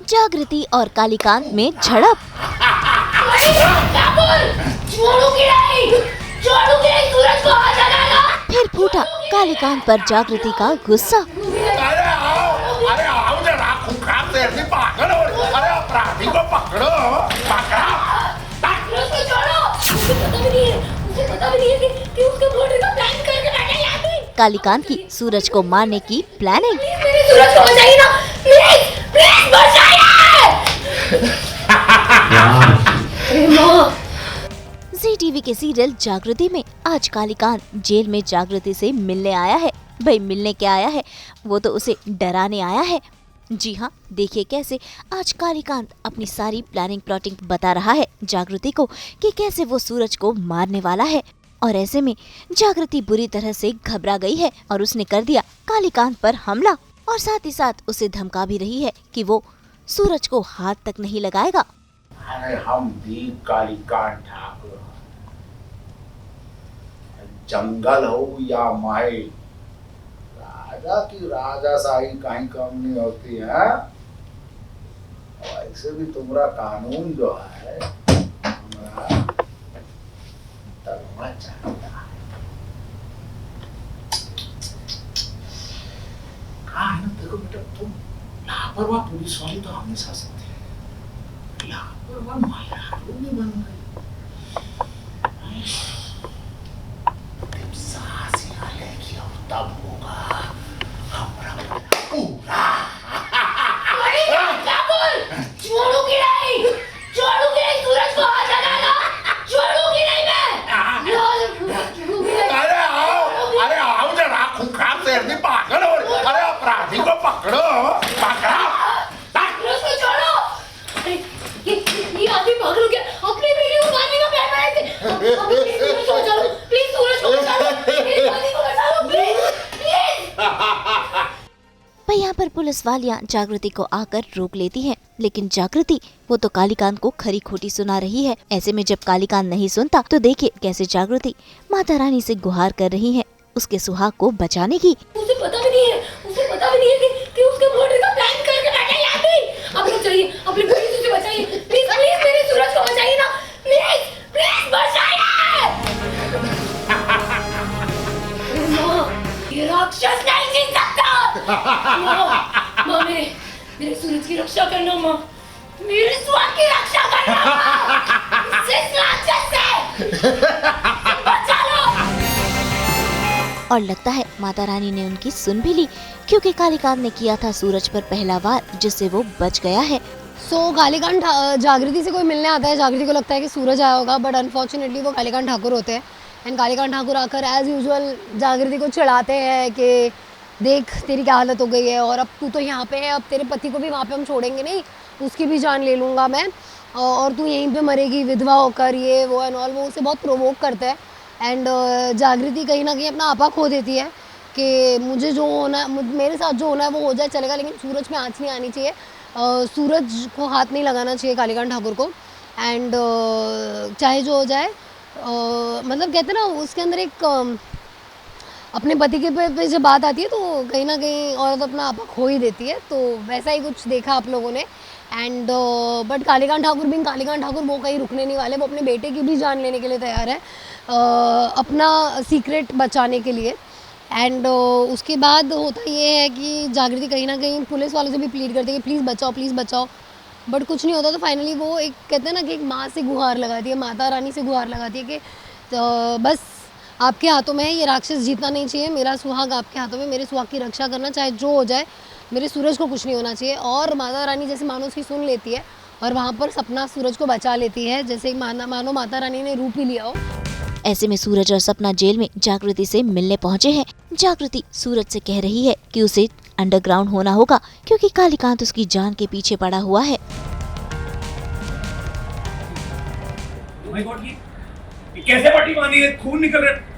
जागृति और कालीकांत में झड़प। फिर फूटा कालीकांत पर जागृति का गुस्सा। अरे आओ जरा खूंखार शेर की पागल हो। अरे अपराधी को पकड़ो, पकड़ा। कालीकांत की सूरज को मारने की प्लानिंग। सूरज को बचाइए ना, प्लीज प्लीज बचाइए। जी टीवी के सीरियल जागृति में आज कालीकांत जेल में जागृति से मिलने आया है। भाई मिलने क्या आया है, वो तो उसे डराने आया है। जी हाँ, देखिए कैसे आज कालीकांत अपनी सारी प्लानिंग प्लॉटिंग बता रहा है जागृति को कि कैसे वो सूरज को मारने वाला है। और ऐसे में जागृति बुरी तरह से घबरा गई है और उसने कर दिया कालीकांत पर हमला और साथ ही साथ उसे धमका भी रही है कि वो सूरज को हाथ तक नहीं लगाएगा। अरे हम भी कालीकांत ठाकुर, जंगल हो या महल, राजा की राजाशाही कहीं कम नहीं होती है। ऐसे भी तुम्हारा कानून जो है हमारा धर्म चाहता है। कहा है ना, देखो बेटा, तुम लापरवाह पुलिस वाली तो हमेशा सकते हैं, लापरवाह महिला नहीं बन गई। तब होगा हमारा पूरा। छोड़ूंगी नहीं, सूरज को हाथ लगाना, छोड़ूंगी नहीं मैं। अरे आओ जरा खूंखार शेर की पागल हो। अरे अपराधी को पकड़ो, पकड़ा। सूरज को छोड़ो। ये आदमी पागल हो गया, अपनी वीडियो उतारने का प्लान बनाए थे। सूरज को बचा लो, प्लीज सूरज को बचा लो, प्लीज आदमी को बचा लो, प्लीज। भाई यहाँ पर पुलिस वालियाँ जागृति को आकर रोक लेती हैं, लेकिन जागृति वो तो कालीकांत को खरी खोटी सुना रही है। ऐसे में जब कालीकांत नहीं सुनता तो देखिए कैसे जागृति माता रानी से गुहार कर रही है उसके सुहाग को बचाने की। उसे पता भी नहीं है कि उसके मर्डर का प्लान करके बैठा है आदमी। आप लोग चाहिए, अपने बेटी से बचाइए, प्लीज प्लीज मेरे सूरज को बचाइए ना, प्लीज प्लीज बचाइए। ये राक्षस नहीं जीत सकता। माँ मेरे सूरज की रक्षा करना, माँ मेरे स्वाद की रक्षा करना, इस राक्षस से बचा लो। और लगता है माता रानी ने उनकी सुन भी ली, क्योंकि कालीकांत ने किया था सूरज पर पहला वार जिससे वो बच गया है। कालीकांत जागृति से कोई मिलने आता है, जागृति को लगता है कि सूरज आया होगा, बट अनफॉर्चुनेटली वो कालीकांत ठाकुर होते हैं। एंड कालीकांत ठाकुर आकर एज यूजुअल जागृति को चिढ़ाते हैं कि देख तेरी क्या हालत हो गई है, और अब तू तो यहाँ पे है, अब तेरे पति को भी वहाँ पे हम छोड़ेंगे नहीं, उसकी भी जान ले लूँगा मैं, और तू यहीं पे मरेगी विधवा होकर, ये वो एंड ऑल। वो उसे बहुत प्रोवोक करता है। एंड जागृति कहीं ना कहीं अपना आपा खो देती है कि मुझे जो होना है, मेरे साथ जो होना है वो हो जाए चलेगा, लेकिन सूरज में आँच नहीं आनी चाहिए, सूरज को हाथ नहीं लगाना चाहिए कालीकांत ठाकुर को। एंड चाहे जो हो जाए, मतलब कहते हैं ना उसके अंदर एक अपने पति के पे जब बात आती है तो कहीं ना कहीं औरत अपना आपा खो ही देती है। तो वैसा ही कुछ देखा आप लोगों ने। एंड बट कालीकांत ठाकुर भी कालीकांत ठाकुर वो कहीं रुकने नहीं वाले, वो अपने बेटे की भी जान लेने के लिए तैयार है, अपना सीक्रेट बचाने के लिए। एंड उसके बाद होता ये है कि जागृति कहीं ना कहीं पुलिस वालों से भी प्लीड करती है कि प्लीज़ बचाओ, बट कुछ नहीं होता। तो फाइनली वो एक कहते हैं ना कि एक माँ से गुहार लगाती है, माता रानी से गुहार लगाती है कि तो बस आपके हाथों में है, ये राक्षस जीतना नहीं चाहिए, मेरा सुहाग आपके हाथों में, मेरे सुहाग की रक्षा करना, चाहे जो हो जाए, मेरे सूरज को कुछ नहीं होना चाहिए। और माता रानी जैसे मानो उसकी सुन लेती है और वहाँ पर सपना सूरज को बचा लेती है, जैसे मानो माता रानी ने रूप ही लिया हो। ऐसे में सूरज और सपना जेल में जागृति से मिलने पहुँचे हैं। जागृति सूरज से कह रही है कि उसे अंडरग्राउंड होना होगा, क्योंकि कालीकांत उसकी जान के पीछे पड़ा हुआ है। माय गॉड, ये कैसे पट्टी बांधी है, खून निकल रहा है।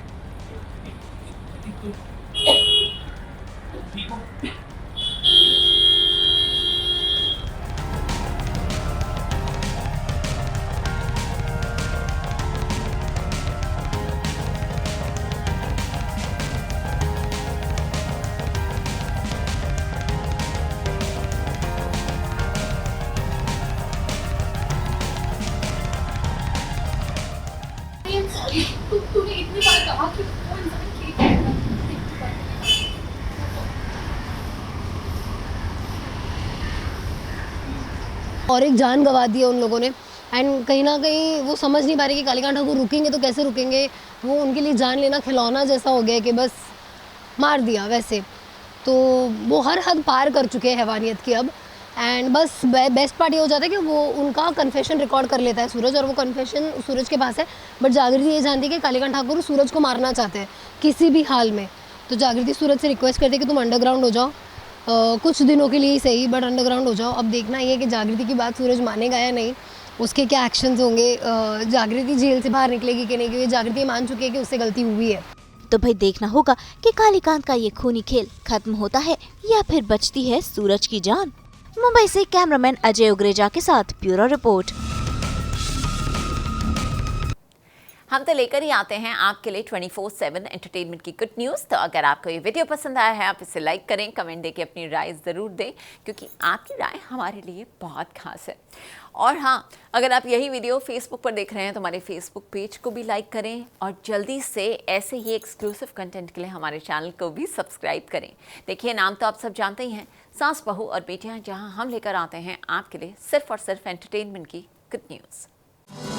और एक जान गंवा दी है उन लोगों ने। एंड कहीं ना कहीं वो समझ नहीं पा रहे कि कालिका ठाकुर रुकेंगे तो कैसे रुकेंगे, वो उनके लिए जान लेना खिलौना जैसा हो गया कि बस मार दिया वैसे। तो वो हर हद पार कर चुके हैं हैवानियत की अब। एंड बस बेस्ट पार्ट ये हो जाता है कि वो उनका कन्फेशन रिकॉर्ड कर लेता है सूरज, और वो कन्फेशन सूरज के पास है। बट जागृति ये जानती है कि कालिका ठाकुर सूरज को मारना चाहते हैं किसी भी हाल में। तो जागृति सूरज से रिक्वेस्ट करती है कि तुम अंडरग्राउंड हो जाओ, कुछ दिनों के लिए ही सही बट अंडरग्राउंड हो जाओ। अब देखना ये है कि जागृति की बात सूरज मानेगा या नहीं, उसके क्या एक्शंस होंगे, जागृति जेल से बाहर निकलेगी कि नहीं, क्योंकि जागृति मान चुकी है कि उससे गलती हुई है। तो भाई देखना होगा कि कालीकांत का ये खूनी खेल खत्म होता है या फिर बचती है सूरज की जान। मुंबई से कैमरामैन अजय उग्रेजा के साथ ब्यूरो रिपोर्ट। हम तो लेकर ही आते हैं आपके लिए 24/7 एंटरटेनमेंट की गुड न्यूज़। तो अगर आपको ये वीडियो पसंद आया है आप इसे लाइक करें, कमेंट देके अपनी राय ज़रूर दें, क्योंकि आपकी राय हमारे लिए बहुत खास है। और हाँ, अगर आप यही वीडियो फेसबुक पर देख रहे हैं तो हमारे फेसबुक पेज को भी लाइक करें और जल्दी से ऐसे ही एक्सक्लूसिव कंटेंट के लिए हमारे चैनल को भी सब्सक्राइब करें। देखिए, नाम तो आप सब जानते ही हैं, सास बहू और बेटियां, जहां हम लेकर आते हैं आपके लिए सिर्फ और सिर्फ एंटरटेनमेंट की गुड न्यूज़।